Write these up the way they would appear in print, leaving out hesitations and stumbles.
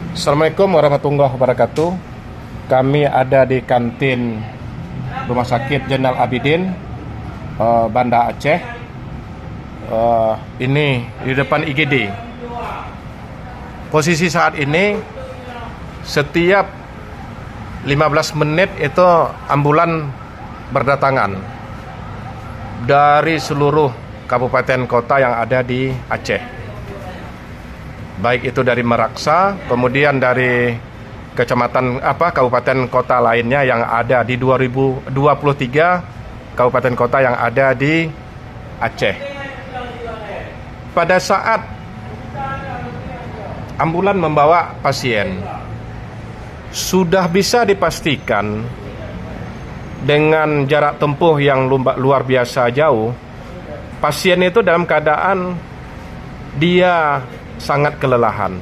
Assalamualaikum warahmatullahi wabarakatuh. Kami ada di kantin Rumah Sakit Jenderal Abidin, Banda Aceh. Ini di depan IGD. Posisi saat ini setiap 15 menit itu ambulan berdatangan dari seluruh kabupaten kota yang ada di Aceh. Baik itu dari Meraksa, kemudian dari kabupaten kota lainnya yang ada di 2023 kabupaten kota yang ada di Aceh. Pada saat ambulan membawa pasien, sudah bisa dipastikan dengan jarak tempuh yang luar biasa jauh, pasien itu dalam keadaan dia sangat kelelahan.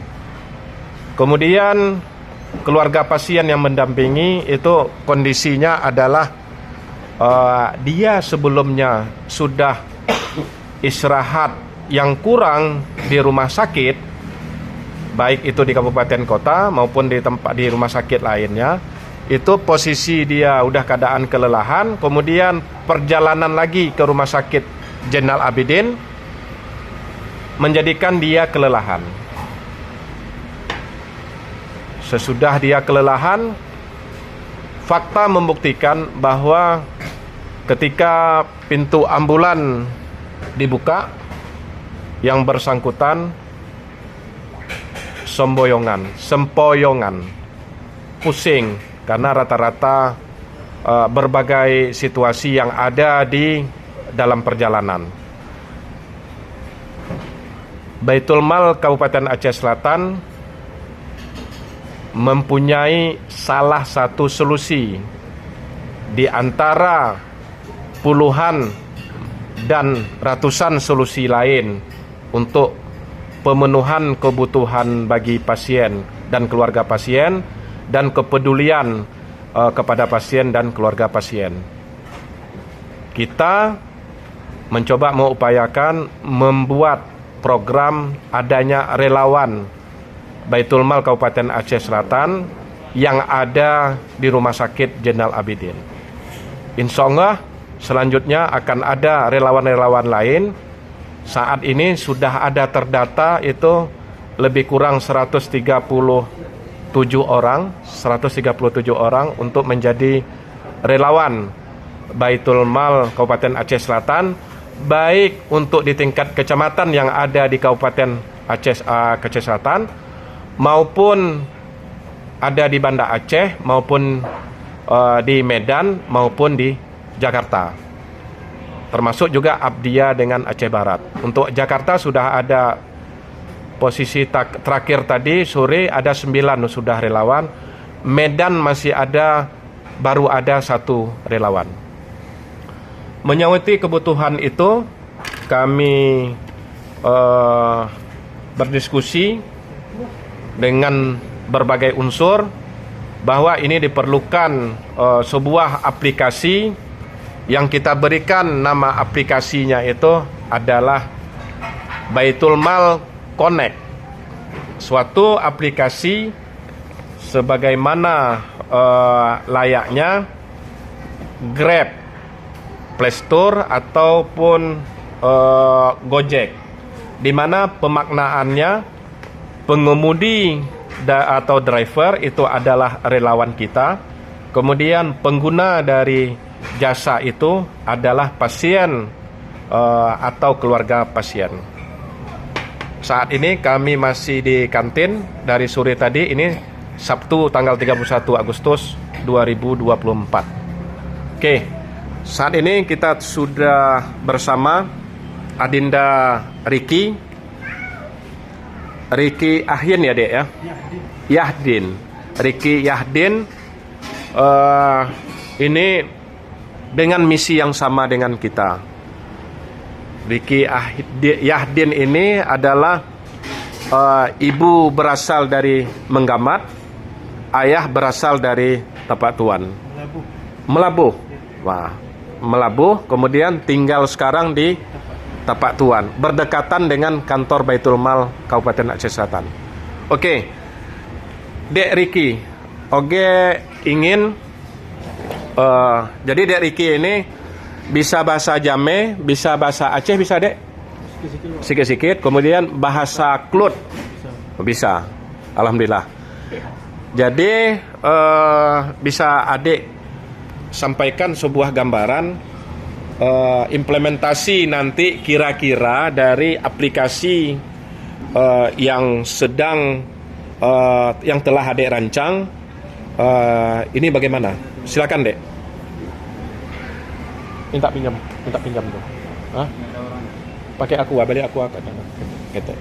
Kemudian keluarga pasien yang mendampingi itu kondisinya adalah dia sebelumnya sudah istirahat yang kurang di rumah sakit, baik itu di kabupaten kota maupun di rumah sakit lainnya. Itu posisi dia udah keadaan kelelahan, kemudian perjalanan lagi ke rumah sakit Jenderal Abidin menjadikan dia kelelahan. Sesudah dia kelelahan, fakta membuktikan bahwa ketika pintu ambulan dibuka, yang bersangkutan sempoyongan, pusing karena rata-rata berbagai situasi yang ada di dalam perjalanan. Baitul Mal Kabupaten Aceh Selatan mempunyai salah satu solusi di antara puluhan dan ratusan solusi lain untuk pemenuhan kebutuhan bagi pasien dan keluarga pasien dan kepedulian kepada pasien dan keluarga pasien. Kita mencoba mengupayakan membuat program adanya relawan Baitul Mal Kabupaten Aceh Selatan yang ada di Rumah Sakit Jenderal Abidin. Insya Allah selanjutnya akan ada relawan-relawan lain. Saat ini sudah ada terdata itu lebih kurang 137 orang untuk menjadi relawan Baitul Mal Kabupaten Aceh Selatan, baik untuk di tingkat kecamatan yang ada di Kabupaten Aceh Selatan maupun ada di Banda Aceh maupun di Medan maupun di Jakarta, termasuk juga Abdia dengan Aceh Barat. Untuk Jakarta sudah ada posisi terakhir tadi sore ada 9 sudah relawan. Medan masih ada, baru ada 1 relawan. Menyangkuti kebutuhan itu, kami berdiskusi dengan berbagai unsur bahwa ini diperlukan sebuah aplikasi yang kita berikan nama aplikasinya itu adalah Baitul Mal Connect. Suatu aplikasi sebagaimana layaknya Grab, Play Store ataupun Gojek, di mana pemaknaannya pengemudi atau driver itu adalah relawan kita, kemudian pengguna dari jasa itu adalah pasien atau keluarga pasien. Saat ini kami masih di kantin dari sore tadi, ini Sabtu tanggal 31 Agustus 2024. Oke. Saat ini kita sudah bersama Adinda Riki Ahin ya Dek ya? Yahdin. Riki Yahdin ini dengan misi yang sama dengan kita. Riki Yahdin ini adalah ibu berasal dari Menggamat, ayah berasal dari Tapak Tuan. Melabuh. Wah. Melabuh, kemudian tinggal sekarang di Tapak Tuan, berdekatan dengan kantor Baitul Mal Kabupaten Aceh Selatan. Oke, Dek Riki, oke ingin jadi Dek Riki ini bisa bahasa Jame, bisa bahasa Aceh, bisa Dek? Sikit-sikit. Kemudian bahasa Klut bisa. Alhamdulillah. Jadi bisa adik sampaikan sebuah gambaran implementasi nanti kira-kira dari aplikasi yang sedang yang telah adik rancang ini bagaimana? Silakan Dek. Minta pinjam tuh. Hah? Pakai aku, balik aku gitu.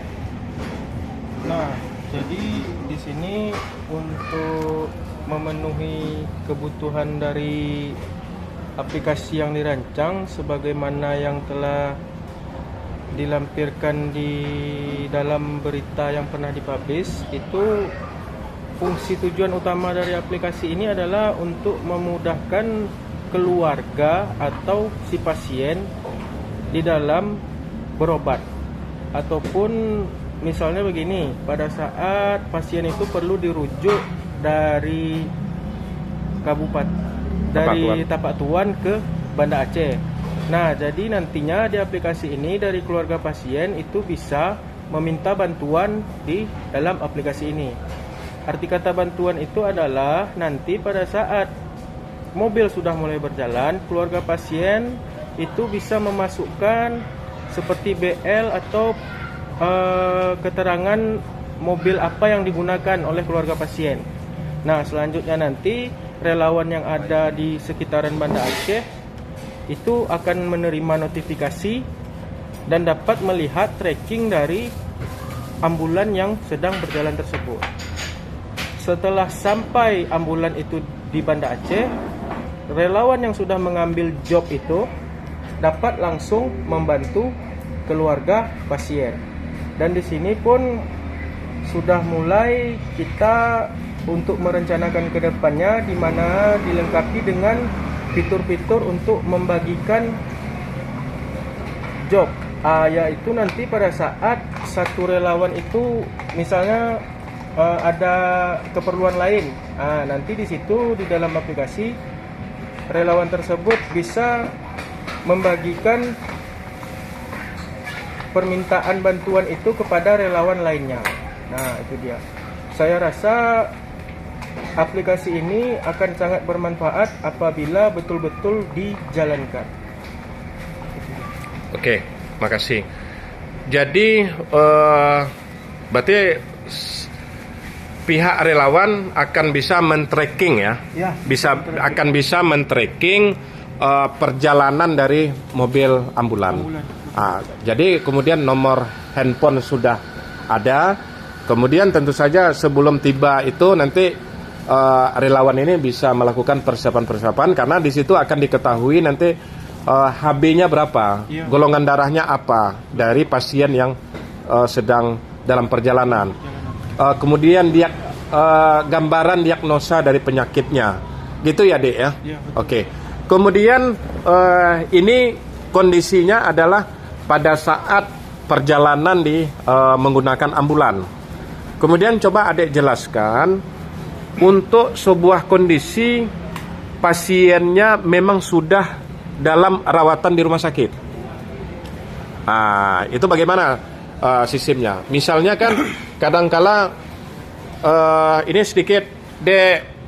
Nah, jadi di sini untuk memenuhi kebutuhan dari aplikasi yang dirancang sebagaimana yang telah dilampirkan di dalam berita yang pernah dipublish, itu fungsi tujuan utama dari aplikasi ini adalah untuk memudahkan keluarga atau si pasien di dalam berobat. Ataupun misalnya begini, pada saat pasien itu perlu dirujuk dari Tapak Tuan ke Banda Aceh. Nah, jadi nantinya di aplikasi ini dari keluarga pasien itu bisa meminta bantuan di dalam aplikasi ini. Arti kata bantuan itu adalah nanti pada saat mobil sudah mulai berjalan, keluarga pasien itu bisa memasukkan seperti BL atau keterangan mobil apa yang digunakan oleh keluarga pasien. Nah, selanjutnya nanti relawan yang ada di sekitaran Banda Aceh itu akan menerima notifikasi dan dapat melihat tracking dari ambulan yang sedang berjalan tersebut. Setelah sampai ambulan itu di Banda Aceh, relawan yang sudah mengambil job itu dapat langsung membantu keluarga pasien. Dan di sini pun sudah mulai kita untuk merencanakan ke depannya, di mana dilengkapi dengan fitur-fitur untuk membagikan job. Yaitu nanti pada saat satu relawan itu misalnya ada keperluan lain, nanti di situ di dalam aplikasi relawan tersebut bisa membagikan permintaan bantuan itu kepada relawan lainnya. Nah, itu dia. Saya rasa aplikasi ini akan sangat bermanfaat apabila betul-betul dijalankan. Oke, makasih. Jadi berarti pihak relawan akan bisa men-tracking ya, akan bisa men-tracking perjalanan dari mobil ambulan. Jadi kemudian nomor handphone sudah ada. Kemudian tentu saja sebelum tiba itu nanti relawan ini bisa melakukan persiapan-persiapan, karena di situ akan diketahui nanti HB-nya berapa, golongan darahnya apa dari pasien yang sedang dalam perjalanan. Kemudian dia gambaran diagnosa dari penyakitnya, gitu ya Dek ya? Oke. Kemudian ini kondisinya adalah pada saat perjalanan menggunakan ambulan. Kemudian coba Adek jelaskan untuk sebuah kondisi pasiennya memang sudah dalam rawatan di rumah sakit. Itu bagaimana sistemnya? Misalnya kan kadangkala ini sedikit Dek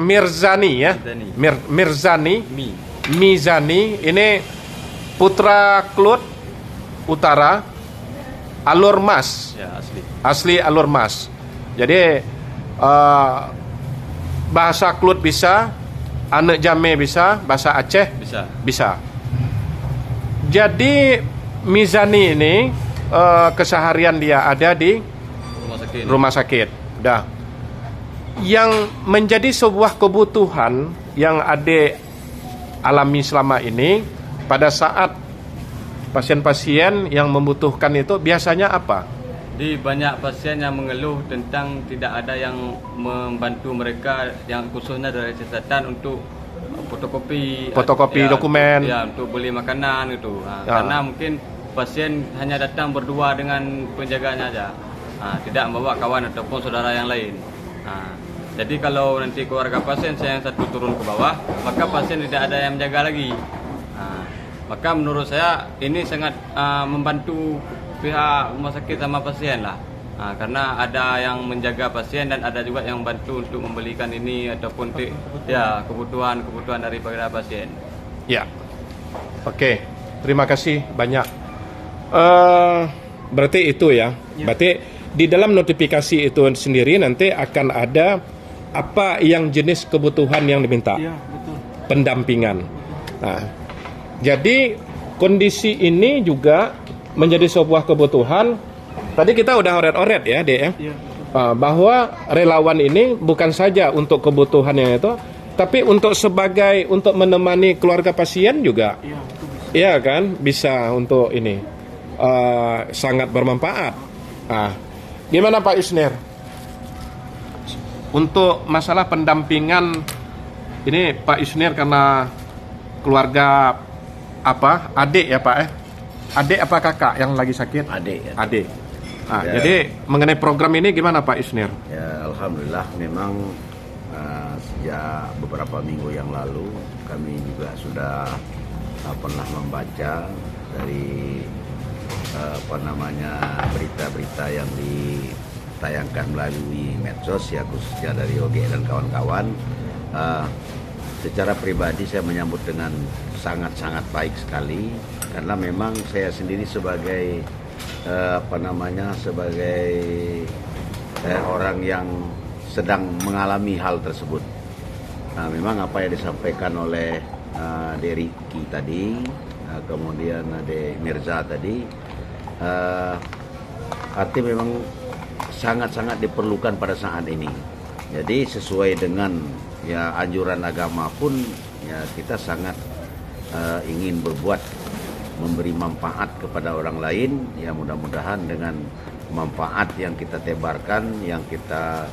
Mirzani ya. Mizani ini putra Klut Utara, Alur Mas. Ya, asli Alur Mas. Jadi bahasa Klut bisa, anak Jame bisa, bahasa Aceh bisa. Jadi Mizani ini keseharian dia ada di rumah sakit. Udah. Yang menjadi sebuah kebutuhan yang Adek alami selama ini pada saat pasien-pasien yang membutuhkan itu biasanya apa? Di banyak pasien yang mengeluh tentang tidak ada yang membantu mereka, yang khususnya dari kesehatan untuk fotokopi dokumen, untuk beli makanan itu. Karena mungkin pasien hanya datang berdua dengan penjaganya aja. tidak membawa kawan ataupun saudara yang lain. Jadi kalau nanti keluarga pasien saya yang satu turun ke bawah, maka pasien tidak ada yang menjaga lagi. Maka menurut saya ini sangat membantu pihak rumah sakit sama pasien lah. Karena ada yang menjaga pasien dan ada juga yang membantu untuk membelikan ini ataupun kebutuhan daripada pasien. Ya, oke. Terima kasih banyak. Berarti itu ya. Berarti di dalam notifikasi itu sendiri nanti akan ada apa yang jenis kebutuhan yang diminta. Iya, betul. Pendampingan. Nah, jadi kondisi ini juga menjadi sebuah kebutuhan. Tadi kita udah oret-oret ya, Dek ya. Iya, Bahwa relawan ini bukan saja untuk kebutuhan yang itu, tapi untuk menemani keluarga pasien juga. iya, itu bisa. Iya kan, bisa untuk ini sangat bermanfaat. Gimana Pak Yusnir? Untuk masalah pendampingan ini Pak Yusnir karena keluarga adik ya Pak Adik apa kakak yang lagi sakit? Adik. Ya. Adik. Ya. Jadi mengenai program ini gimana Pak Yusnir? Ya, alhamdulillah memang sejak beberapa minggu yang lalu kami juga sudah pernah membaca dari berita-berita yang ditayangkan melalui medsos ya, khususnya dari OG dan kawan-kawan. Secara pribadi saya menyambut dengan sangat-sangat baik sekali karena memang saya sendiri sebagai orang yang sedang mengalami hal tersebut. Memang apa yang disampaikan oleh Deriki tadi, kemudian Ade Mirza tadi, arti memang sangat-sangat diperlukan pada saat ini. Jadi sesuai dengan ya anjuran agama pun ya kita sangat ingin memberi manfaat kepada orang lain. Ya mudah-mudahan dengan manfaat yang kita tebarkan, yang kita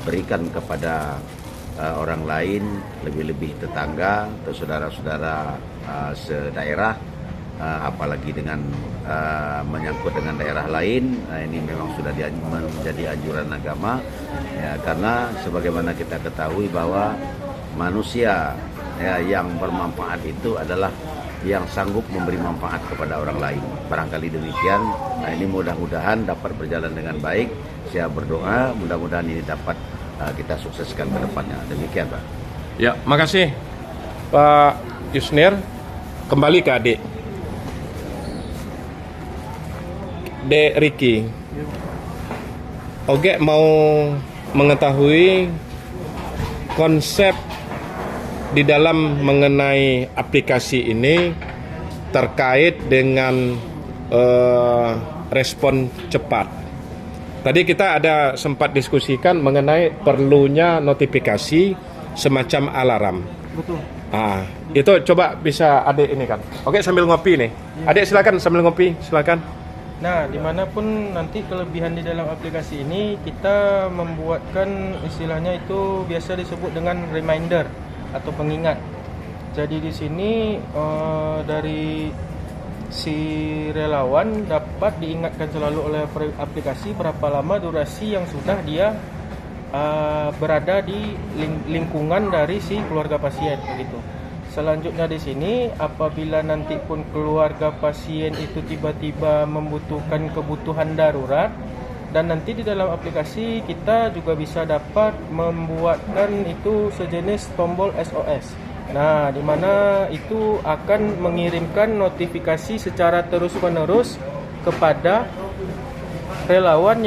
berikan kepada orang lain, lebih-lebih tetangga atau saudara-saudara sedaerah, apalagi dengan menyangkut dengan daerah lain, ini memang sudah menjadi anjuran agama ya, karena sebagaimana kita ketahui bahwa manusia ya, yang bermanfaat itu adalah yang sanggup memberi manfaat kepada orang lain. Barangkali demikian. Nah, ini mudah-mudahan dapat berjalan dengan baik. Saya berdoa mudah-mudahan ini dapat kita sukseskan ke depannya. Demikian Pak. Ya, makasih Pak Yusnir. Kembali ke adik. Dek Riki. Oke, mau mengetahui konsep di dalam mengenai aplikasi ini terkait dengan respon cepat. Tadi kita ada sempat diskusikan mengenai perlunya notifikasi semacam alarm. Betul. Itu coba bisa adik ini kan. Oke, sambil ngopi nih. Adik silakan sambil ngopi, silakan. Nah, dimanapun nanti kelebihan di dalam aplikasi ini, kita membuatkan istilahnya itu biasa disebut dengan reminder atau pengingat. Jadi di sini dari si relawan dapat diingatkan selalu oleh aplikasi berapa lama durasi yang sudah dia berada di lingkungan dari si keluarga pasien begitu. Selanjutnya di sini apabila nanti pun keluarga pasien itu tiba-tiba membutuhkan kebutuhan darurat, dan nanti di dalam aplikasi kita juga bisa dapat membuatkan itu sejenis tombol SOS. Nah, di mana itu akan mengirimkan notifikasi secara terus-menerus kepada relawan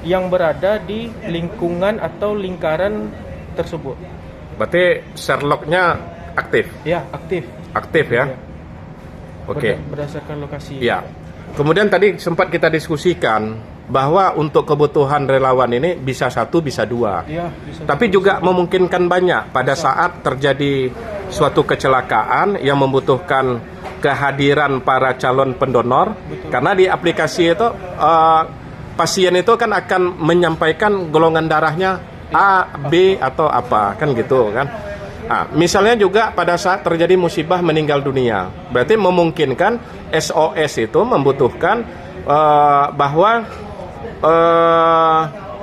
yang berada di lingkungan atau lingkaran tersebut. Berarti Sherlock-nya aktif? Ya, aktif. Aktif ya? Ya. Oke. Berdasarkan lokasi. Ya. Kemudian tadi sempat kita diskusikan bahwa untuk kebutuhan relawan ini bisa satu, bisa dua. Ya, bisa. Tapi juga memungkinkan banyak pada saat terjadi suatu kecelakaan yang membutuhkan kehadiran para calon pendonor. Betul. Karena di aplikasi itu pasien itu kan akan menyampaikan golongan darahnya A, B atau apa, kan gitu kan. Misalnya juga pada saat terjadi musibah meninggal dunia, berarti memungkinkan SOS itu membutuhkan bahwa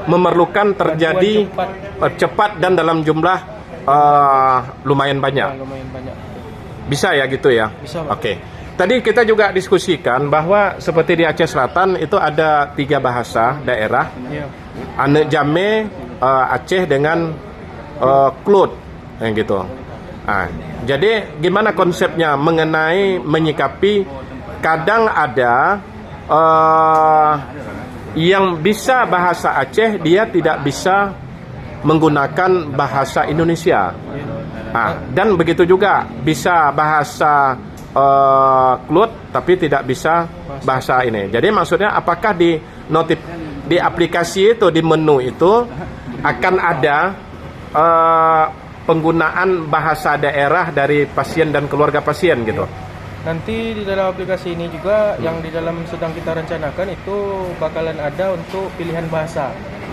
memerlukan terjadi cepat dan dalam jumlah lumayan banyak. Lumayan banyak. Bisa ya gitu ya? Bisa, Pak. Oke. Tadi kita juga diskusikan bahwa seperti di Aceh Selatan itu ada 3 bahasa daerah. Ya. Ane Jame, Aceh dengan Klut, yang gitu. Nah, jadi gimana konsepnya mengenai menyikapi kadang ada yang bisa bahasa Aceh dia tidak bisa menggunakan bahasa Indonesia. Nah, dan begitu juga bisa bahasa Klut tapi tidak bisa bahasa ini. Jadi maksudnya apakah di aplikasi itu, di menu itu akan ada penggunaan bahasa daerah dari pasien dan keluarga pasien gitu? Nanti di dalam aplikasi ini juga yang di dalam sedang kita rencanakan itu bakalan ada untuk pilihan bahasa.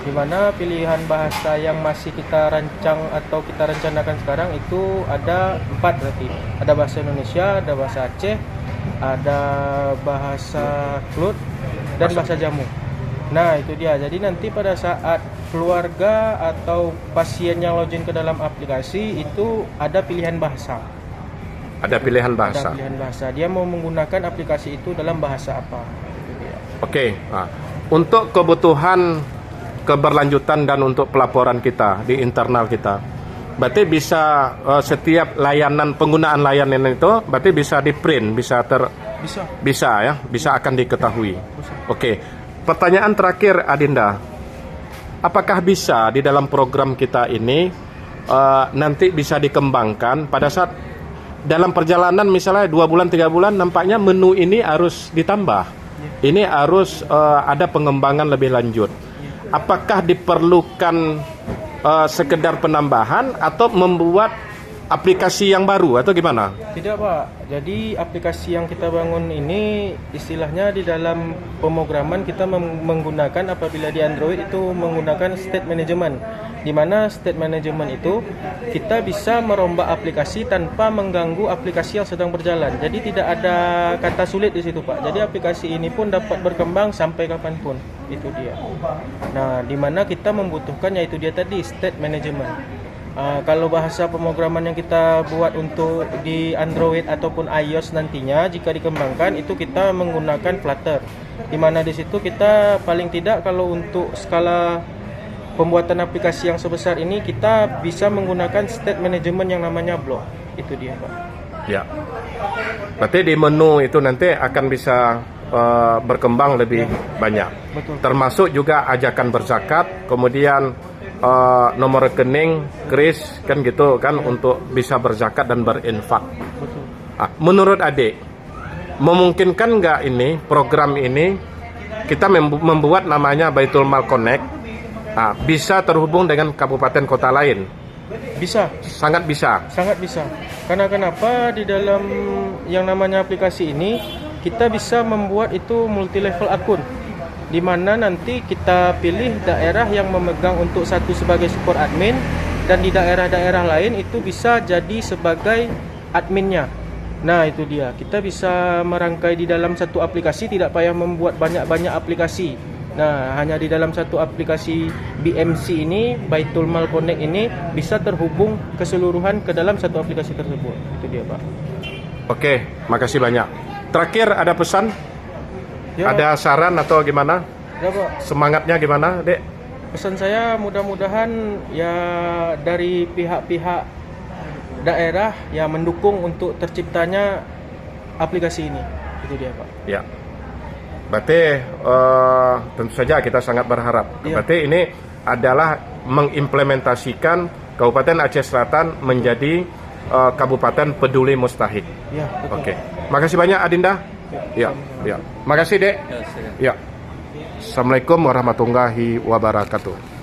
Di mana pilihan bahasa yang masih kita rancang atau kita rencanakan sekarang itu ada 4 berarti. Ada bahasa Indonesia, ada bahasa Aceh, ada bahasa Klut, dan bahasa Jamu. Nah itu dia, jadi nanti pada saat keluarga atau pasien yang login ke dalam aplikasi itu ada pilihan bahasa. Ada pilihan bahasa. Ada pilihan bahasa, dia mau menggunakan aplikasi itu dalam bahasa apa. Itu dia. Oke. Nah, untuk kebutuhan keberlanjutan dan untuk pelaporan kita di internal kita, berarti bisa setiap layanan, penggunaan layanan itu berarti bisa di print, bisa ya, bisa akan diketahui. Oke. Pertanyaan terakhir Adinda, apakah bisa di dalam program kita ini nanti bisa dikembangkan pada saat dalam perjalanan misalnya 2 bulan 3 bulan nampaknya menu ini harus ditambah, ini harus ada pengembangan lebih lanjut. Apakah diperlukan sekedar penambahan atau membuat aplikasi yang baru atau gimana? Tidak Pak, jadi aplikasi yang kita bangun ini istilahnya di dalam pemrograman kita menggunakan apabila di Android itu menggunakan state management, di mana state management itu kita bisa merombak aplikasi tanpa mengganggu aplikasi yang sedang berjalan. Jadi tidak ada kata sulit di situ Pak. Jadi aplikasi ini pun dapat berkembang sampai kapanpun. Itu dia. Nah, di mana kita membutuhkan yaitu dia tadi state management. Kalau bahasa pemrograman yang kita buat untuk di Android ataupun iOS nantinya jika dikembangkan itu kita menggunakan Flutter. Di mana di situ kita paling tidak kalau untuk skala pembuatan aplikasi yang sebesar ini kita bisa menggunakan state management yang namanya Block. Itu dia Pak. Ya. Berarti di menu itu nanti akan bisa berkembang lebih banyak. Betul. Termasuk juga ajakan berzakat, kemudian nomor rekening, kris kan gitu kan untuk bisa berzakat dan berinfak. Betul. Menurut adik, memungkinkan nggak ini program ini kita membuat namanya Baitul Mal Connect bisa terhubung dengan kabupaten kota lain? Bisa. Sangat bisa. Sangat bisa. Karena kenapa di dalam yang namanya aplikasi ini kita bisa membuat itu multi level akun, di mana nanti kita pilih daerah yang memegang untuk satu sebagai support admin dan di daerah-daerah lain itu bisa jadi sebagai adminnya. Nah itu dia, kita bisa merangkai di dalam satu aplikasi, tidak payah membuat banyak-banyak aplikasi. Nah hanya di dalam satu aplikasi BMC ini, Baitul Mal Connect ini bisa terhubung keseluruhan ke dalam satu aplikasi tersebut. Itu dia Pak. Oke, makasih banyak. Terakhir ada pesan? Ya, ada saran atau gimana? ya Pak. Semangatnya gimana, Dek? Pesan saya mudah-mudahan ya dari pihak-pihak daerah ya mendukung untuk terciptanya aplikasi ini. Itu dia Pak. Ya. Berarti tentu saja kita sangat berharap. Ya. Berarti ini adalah mengimplementasikan Kabupaten Aceh Selatan menjadi Kabupaten Peduli Mustahik. Ya, betul. Oke. Makasih banyak Adinda. Ya, ya. Makasih, Dek. Ya, silakan. Ya. Assalamualaikum warahmatullahi wabarakatuh.